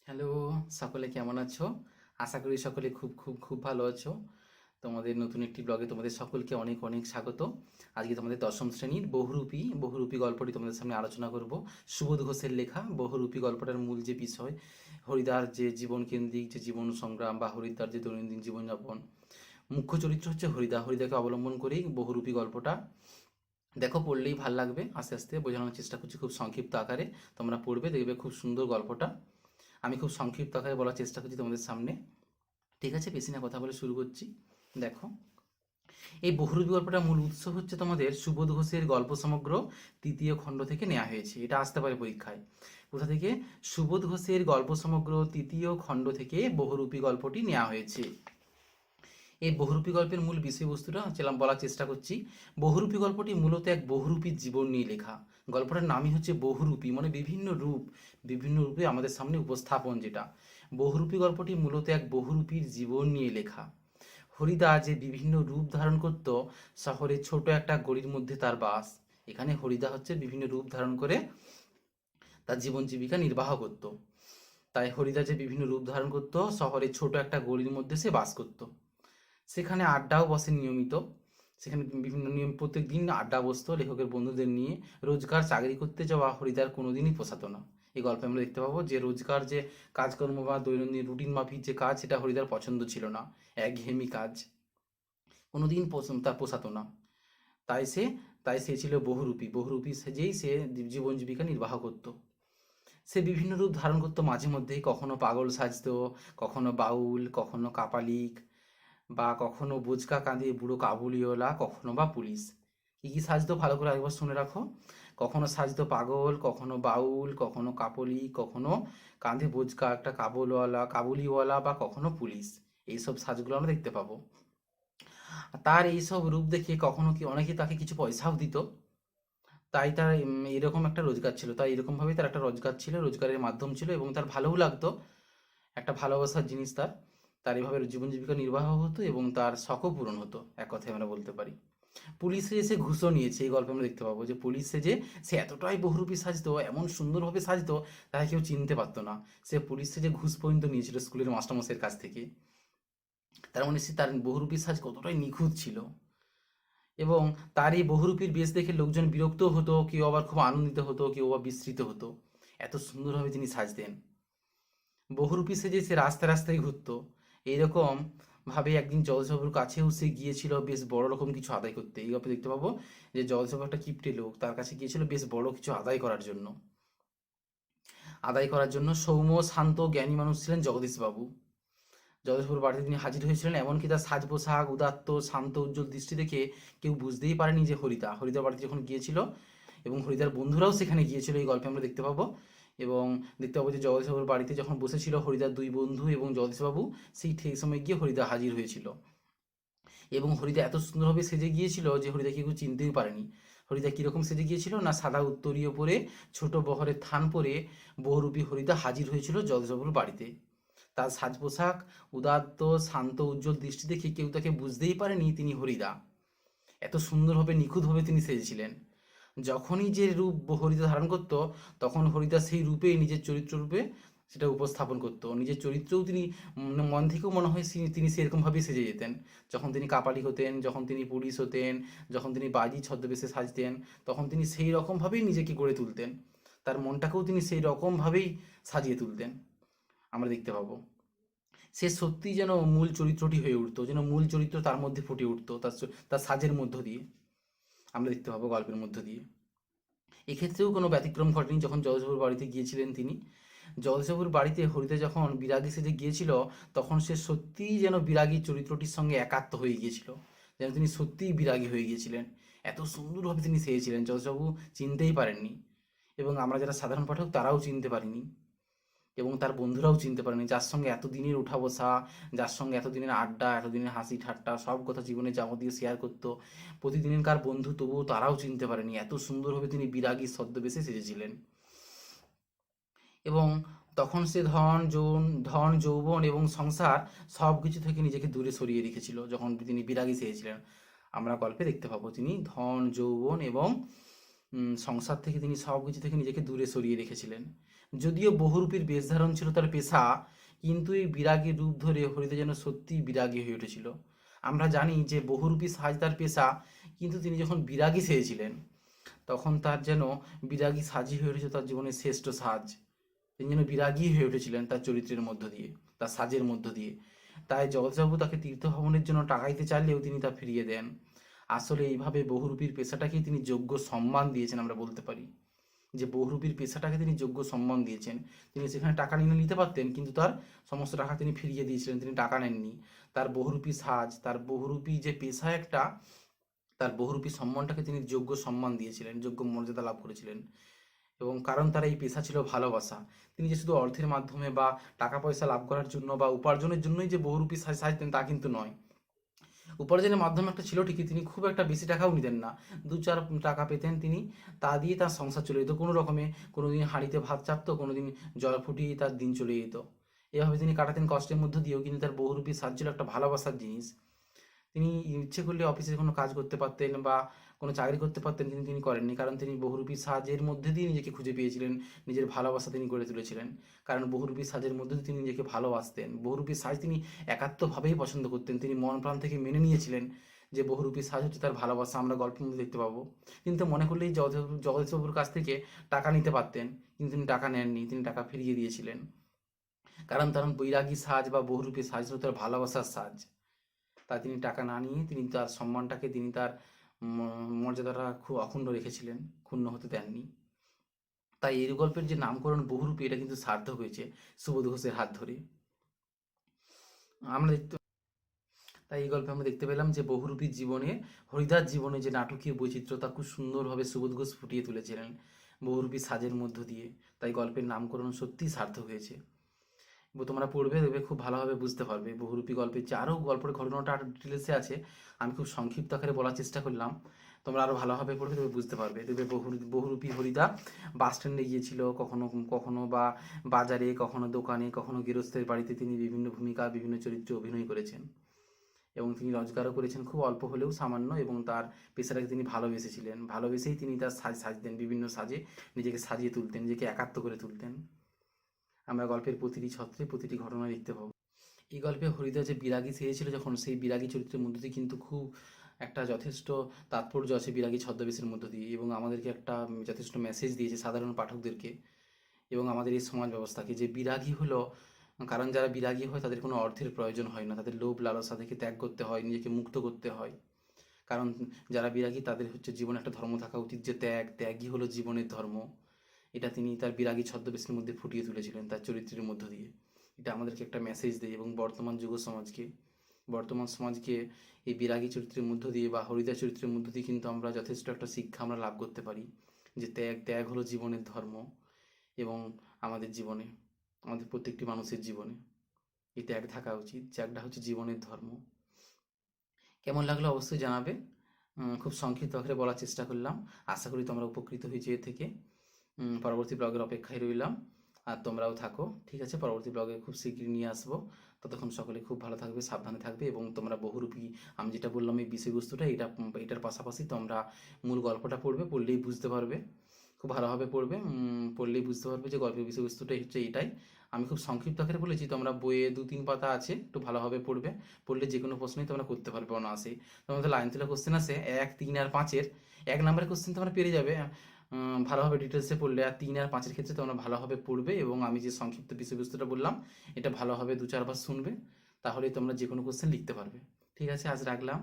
Hello, সকলে কেমন আছো? আশা করি সকলে খুব খুব খুব ভালো আছো। তোমাদের নতুন একটি ব্লগে তোমাদের সকলকে অনেক অনেক স্বাগত। আজকে তোমাদের দশম শ্রেণীর বহুরূপী গল্পটি তোমাদের সামনে আলোচনা করব। সুবোধ ঘোষের লেখা বহুরূপী গল্পটার মূল যে বিষয়, হরিদার যে জীবন কেন্দ্রিক যে জীবন সংগ্রাম বা হরিদার যে দৈনন্দিন জীবনযাপন, মুখ্য চরিত্র হচ্ছে হরিদাকে অবলম্বন করেই বহুরূপী গল্পটা। দেখো, পড়লেই ভাল লাগবে। আস্তে আস্তে বোঝানোর চেষ্টা করছি খুব সংক্ষিপ্ত আকারে। তোমরা পড়বে, দেখবে খুব সুন্দর গল্পটা। আমি খুব সংক্ষিপ্ত আকারে বলার চেষ্টা করছি তোমাদের সামনে। ঠিক আছে, বেশি না কথা বলে শুরু করছি। দেখো, এই বহুরূপী গল্পটার মূল উৎস হচ্ছে তোমাদের সুবোধ ঘোষের গল্প সমগ্র তৃতীয় খণ্ড থেকে নেওয়া হয়েছে। এটা আসতে পারে পরীক্ষায়। কোথা থেকে? সুবোধ ঘোষের গল্প সমগ্র তৃতীয় খণ্ড থেকে বহুরূপী গল্পটি নেওয়া হয়েছে। এই বহুরূপী গল্পের মূল বিষয়বস্তুটা বলার চেষ্টা করছি। বহুরূপী গল্পটি মূলত এক বহুরূপী জীবন নিয়ে লেখা। গল্পটার নামই হচ্ছে বহুরূপী, মানে বিভিন্ন রূপে আমাদের সামনে উপস্থাপন। যেটা বহুরূপী গল্পটি মূলত এক বহুরূপীর জীবন নিয়ে লেখা। হরিদা যে বিভিন্ন রূপ ধারণ করত, শহরের ছোট একটা গলির মধ্যে তার বাস। এখানে হরিদা হচ্ছে বিভিন্ন রূপ ধারণ করে তার জীবন জীবিকা নির্বাহ করত। তাই হরিদা যে বিভিন্ন রূপ ধারণ করত, শহরের ছোট একটা গলির মধ্যে সে বাস করত। সেখানে আড্ডাও বসে নিয়মিত। সেখানে বিভিন্ন নিয়ম প্রত্যেক দিন আড্ডা বসতো লেখকের বন্ধুদের নিয়ে। রোজগার চাকরি করতে যাওয়া হরিদার কোনোদিনই পোষাতো না। এই গল্পে আমরা দেখতে পাবো যে রোজগার যে কাজকর্ম বা দৈনন্দিন রুটিন মাফিক যে কাজ, সেটা হরিদার পছন্দ ছিল না। একঘেয়েমি কাজ কোনোদিন তার পোষাতো না। তাই সে তাই সে ছিল বহুরূপী সেজেই সে জীবন জীবিকা নির্বাহ করত। সে বিভিন্ন রূপ ধারণ করতো মাঝে মধ্যেই। কখনো পাগল সাজতো, কখনো বাউল, কখনো কাপালিক, বা কখনো বোচকা কাঁধে বুড়ো কাবুলিওয়ালা, কখনো বা পুলিশ। কি কি সাজতো ভালো করে একবার শুনে রাখো। কখনো সাজতো পাগল, কখনো বাউল, কখনো কাপলি, কখনো কাঁধে বোচকা একটা কাবুলিওয়ালা বা কখনো পুলিশ। এইসব সাজগুলো আমরা দেখতে পাবো। তার এইসব রূপ দেখে কখনো কি অনেকে তাকে কিছু পয়সাও দিত। তাই তার এরকম একটা রোজগার ছিল। তাই এরকমভাবেই তার একটা রোজগার ছিল, রোজগারের মাধ্যম ছিল, এবং তার ভালোও লাগতো। একটা ভালোবাসার জিনিস তার। তার এভাবে জীবন জীবিকা নির্বাহ হতো এবং তার শখও পূরণ হতো, এক কথায় আমরা বলতে পারি। পুলিশে এসে ঘুষও নিয়েছে। এই গল্পে আমরা দেখতে পাবো যে পুলিশে যে সে এতটাই বহুরূপী সাজতো, এমন সুন্দরভাবে সাজতো, তাকে কেউ চিনতে পারতো না। সে পুলিশে যে ঘুষ পর্যন্ত নিয়েছিল স্কুলের মাস্টারমশাইয়ের কাছ থেকে। তার মানে সে তার বহুরূপী সাজ কতটাই নিখুঁত ছিল। এবং তার এই বহুরূপীর বেশ দেখে লোকজন বিরক্তও হতো, কেউ আবার খুব আনন্দিত হতো, কেউ আবার বিস্মৃত হতো। এত সুন্দরভাবে তিনি সাজতেন। বহুরূপী সেজে সে রাস্তায় রাস্তায় ঘুরতো। এইরকম ভাবে একদিন জলসাবুর কাছেও সে গিয়েছিল বেশ বড় রকম কিছু আদায় করতে। এই গল্পে দেখতে পাবো যে জলসাবু একটা কিপ্টে লোক, তার কাছে গিয়েছিল বেশ বড় কিছু আদায় করার জন্য। সৌম্য শান্ত জ্ঞানী মানুষ ছিলেন জগদীশবাবু। জগদীশবাবুর বাড়িতে তিনি হাজির হয়েছিলেন। এমনকি তার সাজ পোশাক উদাত্ত শান্ত উজ্জ্বল দৃষ্টি দেখে কেউ বুঝতেই পারেনি যে হরিদার বাড়িতে যখন গিয়েছিল, এবং হরিদার বন্ধুরাও সেখানে গিয়েছিল। এই গল্পে আমরা দেখতে পাবো। এবং দেখতে পাবো যে জগদীশবাবুর বাড়িতে যখন বসেছিল হরিদার দুই বন্ধু এবং জগদীশবাবু, সেই ঠিক সময় গিয়ে হরিদা হাজির হয়েছিল। এবং হরিদা এত সুন্দরভাবে সেজে গিয়েছিল যে হরিদা কেউ চিনতেই পারেনি। হরিদা কীরকম সেজে গিয়েছিল না, সাদা উত্তরীয় পরে, ছোট বহরের থান পরে বহুরূপী হরিদা হাজির হয়েছিল জগদীশবাবুর বাড়িতে। তার সাজ পোশাক উদাত্ত শান্ত উজ্জ্বল দৃষ্টি দেখে কেউ তাকে বুঝতেই পারেনি তিনি হরিদা। এত সুন্দরভাবে নিখুঁতভাবে তিনি সেজেছিলেন। যখনই যে রূপ হরিদা ধারণ করত, তখন হরিদা সেই রূপেই নিজের চরিত্র রূপে সেটা উপস্থাপন করত। নিজের চরিত্রেও তিনি মন থেকেও মনে হয় তিনি সেরকমভাবেই সেজে যেতেন। যখন তিনি কাপালি হতেন, যখন তিনি পুলিশ হতেন, যখন তিনি বাজি ছদ্মবেশে সাজতেন, তখন তিনি সেই রকমভাবেই নিজেকে গড়ে তুলতেন। তার মনটাকেও তিনি সেই রকমভাবেই সাজিয়ে তুলতেন, আমরা দেখতে পাবো। সে সত্যিই যেন মূল চরিত্রটি হয়ে উঠতো, যেন মূল চরিত্র তার মধ্যে ফুটে উঠতো তার সাজের মধ্য দিয়ে, আমরা দেখতে পাবো গল্পের মধ্য দিয়ে। এক্ষেত্রেও কোনো ব্যতিক্রম ঘটেনি। যখন জগদীশবাবুর বাড়িতে গিয়েছিলেন তিনি, জগদীশবাবুর বাড়িতে হরিদা যখন বিরাগী সেজে গিয়েছিল, তখন সে সত্যিই যেন বিরাগী চরিত্রটির সঙ্গে একাত্ম হয়ে গিয়েছিল। যেন তিনি সত্যিই বিরাগী হয়ে গিয়েছিলেন। এত সুন্দরভাবে তিনি সেজেছিলেন, জগদীশবাবু চিনতেই পারেননি। এবং আমরা যারা সাধারণ পাঠক তারাও চিনতে পারিনি, এবং তার বন্ধুরাও চিনতে পারেনি। যার সঙ্গে এতদিনের উঠা বসা, যার সঙ্গে এতদিনের আড্ডা, এতদিনের হাসি ঠাট্টা, সব কথা জীবনে যাবতীয় শেয়ার করতো প্রতিদিনকার বন্ধু, তবুও তারাও চিনতে পারেনি। এত সুন্দরভাবে তিনি বিরাগী ছদ্মবেশে সেজেছিলেন। এবং তখন সে ধন যৌবন এবং সংসার সব কিছু থেকে নিজেকে দূরে সরিয়ে রেখেছিল। যখন তিনি বিরাগী সেজেছিলেন, আমরা গল্পে দেখতে পাবো তিনি ধন যৌবন এবং সংসার থেকে তিনি সব কিছু থেকে নিজেকে দূরে সরিয়ে রেখেছিলেন। যদিও বহুরূপীর বেশ ধারণ ছিল তার পেশা, কিন্তু এই বিরাগীর রূপ ধরে হরিদা যেন সত্যিই বিরাগী হয়ে উঠেছিল। আমরা জানি যে বহুরূপী সাজ তার পেশা, কিন্তু তিনি যখন বিরাগী সেজেছিলেন তখন তার যেন বিরাগী সাজই হয়ে উঠেছে তার জীবনের শ্রেষ্ঠ সাজ। তিনি যেন বিরাগী হয়ে উঠেছিলেন তার চরিত্রের মধ্য দিয়ে, তার সাজের মধ্য দিয়ে। তাই জগৎবাবু তাকে তীর্থভ্রমণের জন্য টাকা দিতে চাইলেও তিনি তা ফিরিয়ে দেন। আসলে এইভাবে বহুরূপীর পেশাটাকেই তিনি যোগ্য সম্মান দিয়েছেন, আমরা বলতে পারি যে বহুরূপীর পেশাটাকে তিনি যোগ্য সম্মান দিয়েছেন। তিনি সেখানে টাকা নিয়ে নিতে পারতেন, কিন্তু তার সমস্ত টাকা তিনি ফিরিয়ে দিয়েছিলেন, তিনি টাকা নেননি। তার বহুরূপী সাজ, তার বহুরূপী যে পেশা একটা, তার বহুরূপী সম্মানটাকে তিনি যোগ্য সম্মান দিয়েছিলেন, যোগ্য মর্যাদা লাভ করেছিলেন। এবং কারণ তার এই পেশা ছিল ভালোবাসা। তিনি যে শুধু অর্থের মাধ্যমে বা টাকা পয়সা লাভ করার জন্য বা উপার্জনের জন্যই যে বহুরূপী সাজতেন তা কিন্তু নয়। উপার্জনের মাধ্যম একটা ছিল ঠিকই, তিনি খুব একটা বেশি টাকাও নিতেন না, 2-4 টাকা পেতেন তিনি, তা দিয়ে তার সংসার চলে যেত কোনো রকমে। কোনোদিন হাঁড়িতে ভাত চাপতো, কোনোদিন জল ফুটিয়ে তার দিন চলে যেত। এভাবে তিনি কাটাতেন কষ্টের মধ্য দিয়েও, কিন্তু তার বহুরূপী সাজ ছিল একটা ভালোবাসার জিনিস। তিনি ইচ্ছে করলে অফিসে কোনো কাজ করতে পারতেন বা কোনো চাকরি করতে পারতেন, কিন্তু তিনি করেননি, কারণ তিনি বহুরূপী সাজের মধ্যে দিয়ে নিজেকে খুঁজে পেয়েছিলেন, নিজের ভালোবাসা তিনি গড়ে তুলেছিলেন। কারণ বহুরূপী সাজের মধ্যে দিয়ে তিনি নিজেকে ভালোবাসতেন, বহুরূপী সাজ তিনি একাত্মভাবেই পছন্দ করতেন, তিনি মন প্রাণ থেকে মেনে নিয়েছিলেন যে বহুরূপী সাজ হচ্ছে তার ভালোবাসা। আমরা গল্পের মধ্যে দেখতে পাবো। কিন্তু মনে করলেই জগদীশবাবুর কাছ থেকে টাকা নিতে পারতেন, কিন্তু তিনি টাকা নেননি, তিনি টাকা ফিরিয়ে দিয়েছিলেন। কারণ তার বৈরাগী সাজ বা বহুরূপী সাজ হলো তার ভালোবাসার সাজ। তাই তিনি টাকা না নিয়ে তিনি তার সম্মানটাকে, তিনি তার মর্যাদাটা খুব অক্ষুণ্ণ রেখেছিলেন, ক্ষুণ্ণ হতে দেননি। তাই এই গল্পের যে নামকরণ বহুরূপী, এটা কিন্তু সার্থক হয়েছে সুবোধ ঘোষের হাত ধরে। আমরা দেখতে তাই এই গল্পে আমরা দেখতে পেলাম যে বহুরূপীর জীবনে, হরিদার জীবনে যে নাটকীয় বৈচিত্র্য তা খুব সুন্দরভাবে সুবোধ ঘোষ ফুটিয়ে তুলেছিলেন বহুরূপী সাজের মধ্য দিয়ে। তাই গল্পের নামকরণ সত্যিই সার্থক হয়েছে। তোমরা পড়বে, দেখবে খুব ভালোভাবে বুঝতে পারবে বহুরূপী গল্পের যে আরও গল্পের ঘটনাটা আরও ডিটেলসে আছে, আমি খুব সংক্ষিপ্ত আকারে বলার চেষ্টা করলাম। তোমরা আরও ভালোভাবে পড়বে, তবে বুঝতে পারবে। দেখবে বহুরূপী হরিদা বাস স্ট্যান্ডে গিয়েছিল, কখনো কখনো বা বাজারে, কখনো দোকানে, কখনো গৃহস্থের বাড়িতে তিনি বিভিন্ন ভূমিকা, বিভিন্ন চরিত্রে অভিনয় করেছেন এবং তিনি রোজগারও করেছেন খুব অল্প হলেও সামান্য। এবং তার পেশাটাকে তিনি ভালোবেসেছিলেন, ভালোবেসেই তিনি তার সাজতেন, বিভিন্ন সাজে নিজেকে সাজিয়ে তুলতেন, নিজেকে একাত্ম করে তুলতেন। আমরা গল্পের প্রতিটি ছত্রে প্রতিটি ঘটনা দেখতে পাবো। এই গল্পে হরিদা যে বিরাগী সেজেছিল যখন, সেই বিরাগী চরিত্রের মধ্য দিয়ে কিন্তু খুব একটা যথেষ্ট তাৎপর্য আছে বিরাগী ছদ্মবেশের মধ্য দিয়ে, এবং আমাদেরকে একটা যথেষ্ট মেসেজ দিয়েছে সাধারণ পাঠকদেরকে এবং আমাদের এই সমাজ ব্যবস্থাকে, যে বিরাগী হলো, কারণ যারা বিরাগী হয় তাদের কোনো অর্থের প্রয়োজন হয় না, তাদের লোভ লালসা থেকে ত্যাগ করতে হয়, নিজেকে মুক্ত করতে হয়। কারণ যারা বিরাগী তাদের হচ্ছে জীবনে একটা ধর্ম থাকা উচিত, যে ত্যাগই হলো জীবনের ধর্ম। এটা তিনি তার বিরাগী ছদ্মবেশের মধ্যে ফুটিয়ে তুলেছিলেন তার চরিত্রের মধ্য দিয়ে। এটা আমাদেরকে একটা মেসেজ দেয় এবং বর্তমান সমাজকে এই বিরাগী চরিত্রের মধ্য দিয়ে বা হরিদা চরিত্রের মধ্য দিয়ে কিন্তু আমরা যথেষ্ট একটা শিক্ষা আমরা লাভ করতে পারি, যে ত্যাগ হলো জীবনের ধর্ম। এবং আমাদের জীবনে, আমাদের প্রত্যেকটি মানুষের জীবনে এই ত্যাগ থাকা উচিত, ত্যাগটা হচ্ছে জীবনের ধর্ম। কেমন লাগলো অবশ্যই জানাবে। খুব সংক্ষিপ্ত আকারে বলার চেষ্টা করলাম, আশা করি তোমরা উপকৃত হয়েছে এর থেকে। পরবর্তী ব্লগের অপেক্ষায় রইলাম, আর তোমরাও থাকো, ঠিক আছে? পরবর্তী ব্লগে খুব শীঘ্রই নিয়ে আসবো। ততক্ষণ সকলে খুব ভালো থাকবে, সাবধানে থাকবে, এবং তোমরা বহুরূপী, আমি যেটা বললাম এই বিষয়বস্তুটা, এটার পাশাপাশি তোমরা মূল গল্পটা পড়বে, পড়লেই বুঝতে পারবে, খুব ভালোভাবে পড়বে, পড়লেই বুঝতে পারবে যে গল্পের বিষয়বস্তুটাই হচ্ছে এইটাই। আমি খুব সংক্ষিপ্ত আকারে বলেছি, তোমরা বইয়ে 2-3 পাতা আছে, একটু ভালোভাবে পড়বে, পড়লে যে কোনো প্রশ্নই তোমরা করতে পারবে অনায়াসেই। তোমাদের লাইন তুলে কোশ্চেন আছে 1, 3 আর 5-এর 1 নম্বরের কোশ্চেন তোমরা পেরে যাবে ভালোভাবে ডিটেলসে পড়লে। আর 3 আর 5-এর ক্ষেত্রে তোমরা ভালোভাবে পড়বে এবং আমি যে সংক্ষিপ্ত বিষয়বস্তুটা বললাম এটা ভালোভাবে 2-4 বার শুনবে, তাহলেই তোমরা যে কোনো কোশ্চেন লিখতে পারবে। ঠিক আছে, আজ রাখলাম।